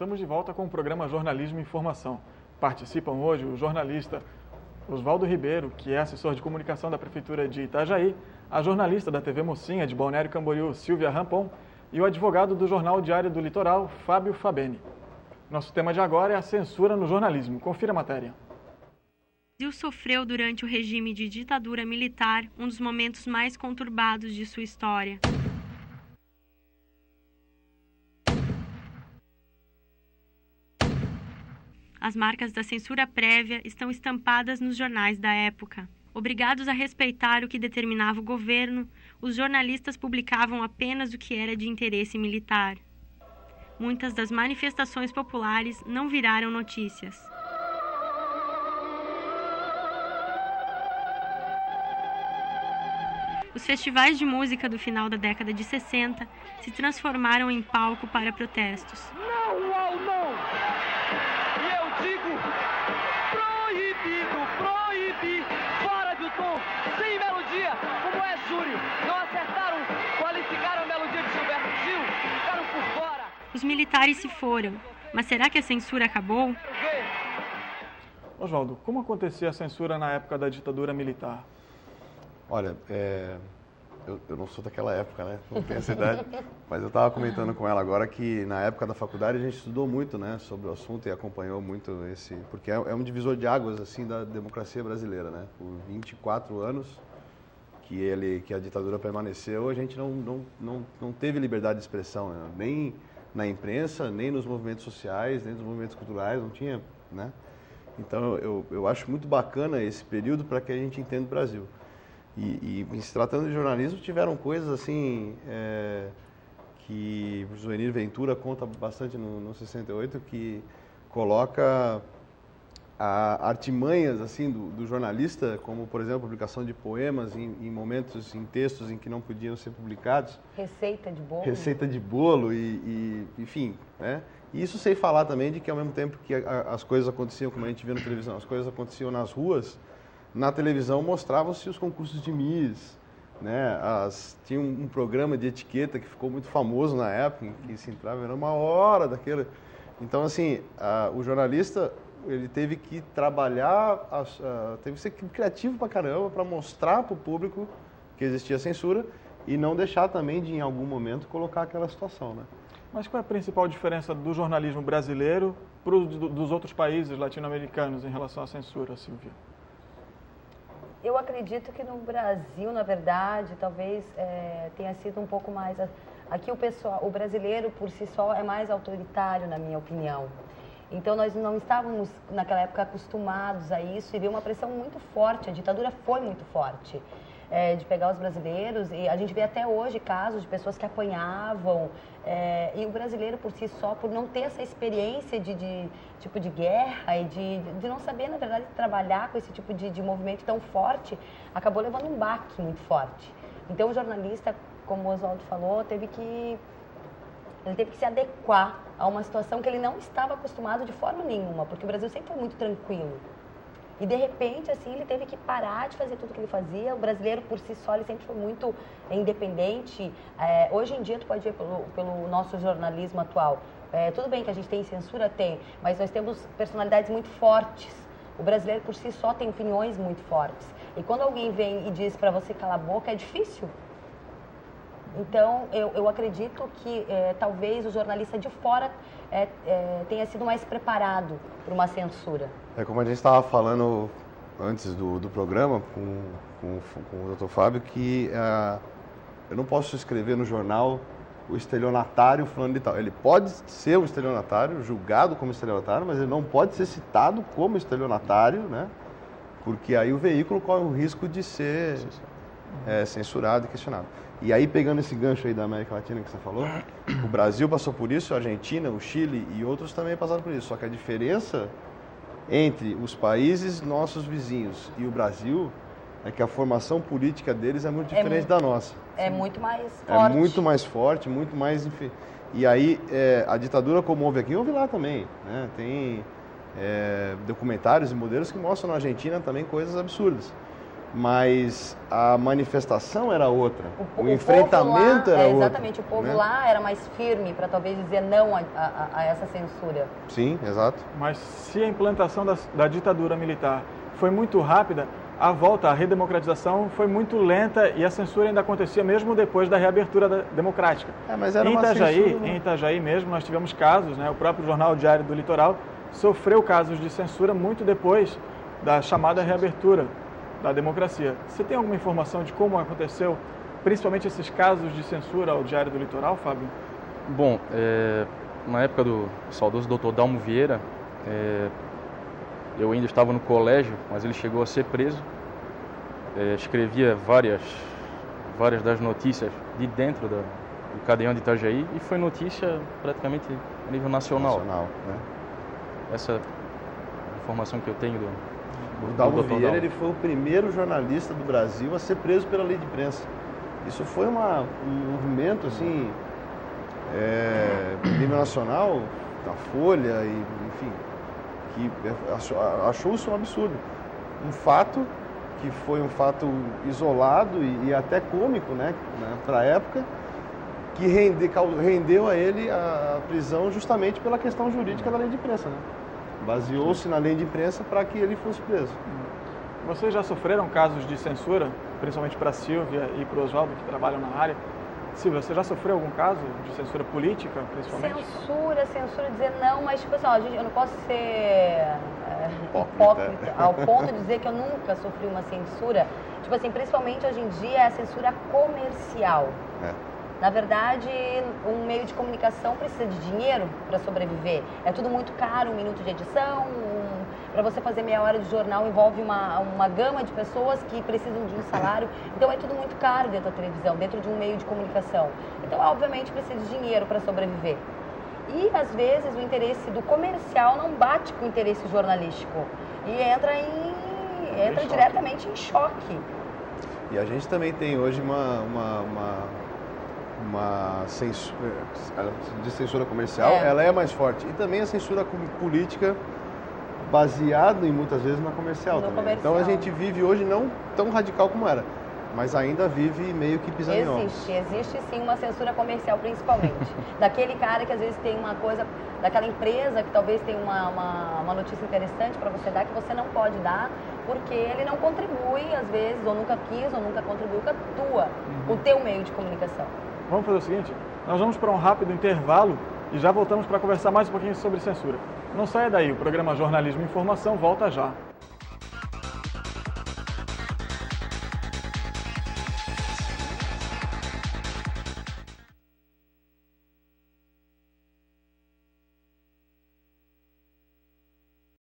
Estamos de volta com o programa Jornalismo e Informação. Participam hoje o jornalista Oswaldo Ribeiro, que é assessor de comunicação da Prefeitura de Itajaí, a jornalista da TV Mocinha de Balneário Camboriú, Silvia Rampon, e o advogado do Jornal Diário do Litoral, Fábio Fabeni. Nosso tema de agora é a censura no jornalismo. Confira a matéria. O Brasil sofreu durante o regime de ditadura militar um dos momentos mais conturbados de sua história. As marcas da censura prévia estão estampadas nos jornais da época. Obrigados a respeitar o que determinava o governo, os jornalistas publicavam apenas o que era de interesse militar. Muitas das manifestações populares não viraram notícias. Os festivais de música do final da década de 60 se transformaram em palco para protestos. Não ao não! E eu digo, proibido, proíbe, fora do tom, sem melodia, como é Júlio. Não acertaram, qualificaram a melodia de Gilberto Gil, ficaram por fora. Os militares se foram, mas será que a censura acabou? Oswaldo, como acontecia a censura na época da ditadura militar? Olha, eu não sou daquela época, né? Não tenho essa idade, mas eu estava comentando com ela agora que na época da faculdade a gente estudou muito, né, sobre o assunto e acompanhou muito porque é um divisor de águas assim da democracia brasileira, né? Por 24 anos que a ditadura permaneceu, a gente não teve liberdade de expressão, né? Nem na imprensa, nem nos movimentos sociais, nem nos movimentos culturais, não tinha, né? Então eu acho muito bacana esse período para que a gente entenda o Brasil. E se tratando de jornalismo, tiveram coisas assim, que o Zuenir Ventura conta bastante no 68, que coloca artimanhas assim, do jornalista, como, por exemplo, a publicação de poemas em momentos, em textos em que não podiam ser publicados. Receita de bolo. Receita de bolo, enfim, né? E isso sem falar também de que, ao mesmo tempo que as coisas aconteciam, como a gente vê na televisão, as coisas aconteciam nas ruas, na televisão mostravam-se os concursos de Miss, né? Tinha um programa de etiqueta que ficou muito famoso na época, em que se entrava, era uma hora daquele. Então, assim, o jornalista, ele teve que trabalhar, teve que ser criativo pra caramba para mostrar para o público que existia censura e não deixar também de, em algum momento, colocar aquela situação, né? Mas qual é a principal diferença do jornalismo brasileiro dos outros países latino-americanos em relação à censura, Silvia? Eu acredito que no Brasil, na verdade, talvez tenha sido um pouco mais... Aqui o brasileiro, por si só, é mais autoritário, na minha opinião. Então, nós não estávamos, naquela época, acostumados a isso e veio uma pressão muito forte. A ditadura foi muito forte, de pegar os brasileiros. E a gente vê até hoje casos de pessoas que apanhavam. E o brasileiro, por si só, por não ter essa experiência de tipo de guerra e de não saber, na verdade, trabalhar com esse tipo de movimento tão forte, acabou levando um baque muito forte. Então, o jornalista, como o Oswaldo falou, ele teve que se adequar a uma situação que ele não estava acostumado de forma nenhuma, porque o Brasil sempre foi muito tranquilo. E, de repente, assim, ele teve que parar de fazer tudo que ele fazia. O brasileiro, por si só, ele sempre foi muito independente. Hoje em dia, tu pode ver pelo nosso jornalismo atual. Tudo bem que a gente tem censura, mas nós temos personalidades muito fortes. O brasileiro, por si só, tem opiniões muito fortes. E quando alguém vem e diz para você calar a boca, é difícil. Então, eu acredito que talvez o jornalista de fora tenha sido mais preparado para uma censura. Como a gente estava falando antes do programa com o Dr. Fábio, que eu não posso escrever no jornal o estelionatário fulano de tal. Ele pode ser um estelionatário, julgado como estelionatário, mas ele não pode ser citado como estelionatário, né? Porque aí o veículo corre o risco de ser censurado e questionado. E aí, pegando esse gancho aí da América Latina que você falou, o Brasil passou por isso, a Argentina, o Chile e outros também passaram por isso. Só que a diferença entre os países nossos vizinhos e o Brasil é que a formação política deles é muito diferente da nossa. É muito mais forte. É muito mais forte, muito mais... E aí, a ditadura como houve aqui, houve lá também, né? Tem documentários e modelos que mostram na Argentina também coisas absurdas. mas a manifestação era outra, o lá, enfrentamento era outro. Exatamente, o povo lá era mais firme para talvez dizer não a essa censura. Sim, exato. Mas se a implantação da ditadura militar foi muito rápida, a volta à redemocratização foi muito lenta e a censura ainda acontecia mesmo depois da reabertura democrática. Mas era em censura... Itajaí mesmo nós tivemos casos, né? O próprio jornal Diário do Litoral sofreu casos de censura muito depois da chamada reabertura da democracia. Você tem alguma informação de como aconteceu, principalmente esses casos de censura ao Diário do Litoral, Fábio? Bom, na época do saudoso Dr. Dalmo Vieira, eu ainda estava no colégio, mas ele chegou a ser preso. Escrevia várias das notícias de dentro do cadeião de Itajaí e foi notícia praticamente a nível nacional. Né? Essa é a informação que eu tenho do Dalmo Dr. Vieira, Dalmo. ele foi o primeiro jornalista do Brasil a ser preso pela lei de imprensa. Isso foi um movimento, assim, nível nacional, da Folha, e, enfim, que achou isso um absurdo. Um fato que foi um fato isolado e até cômico, né, para a época, que rendeu a ele a prisão justamente pela questão jurídica da lei de imprensa, né? Baseou-se na lei de imprensa para que ele fosse preso. Vocês já sofreram casos de censura, principalmente para a Silvia e para o Oswaldo, que trabalham na área? Silvia, você já sofreu algum caso de censura política, principalmente? Censura, dizer não, mas tipo assim, eu não posso ser hipócrita ao ponto de dizer que eu nunca sofri uma censura. Tipo assim, principalmente hoje em dia é a censura comercial. Na verdade, um meio de comunicação precisa de dinheiro para sobreviver. É tudo muito caro, 1 minuto de edição, para você fazer meia hora de jornal envolve uma gama de pessoas que precisam de um salário. Então é tudo muito caro dentro da televisão, dentro de um meio de comunicação. Então, obviamente, precisa de dinheiro para sobreviver. E, às vezes, o interesse do comercial não bate com o interesse jornalístico. E entra diretamente em choque. E a gente também tem hoje uma censura comercial, ela é mais forte. E também a censura política baseada em muitas vezes na comercial também. Então a gente vive hoje não tão radical como era, mas ainda vive meio que pisando em ovos. Existe sim uma censura comercial, principalmente. Daquele cara que às vezes tem uma coisa, daquela empresa que talvez tem uma notícia interessante para você dar, que você não pode dar, porque ele não contribui, às vezes, ou nunca quis, ou nunca contribuiu com o teu meio de comunicação. Vamos fazer o seguinte, nós vamos para um rápido intervalo e já voltamos para conversar mais um pouquinho sobre censura. Não saia daí, o programa Jornalismo e Informação volta já.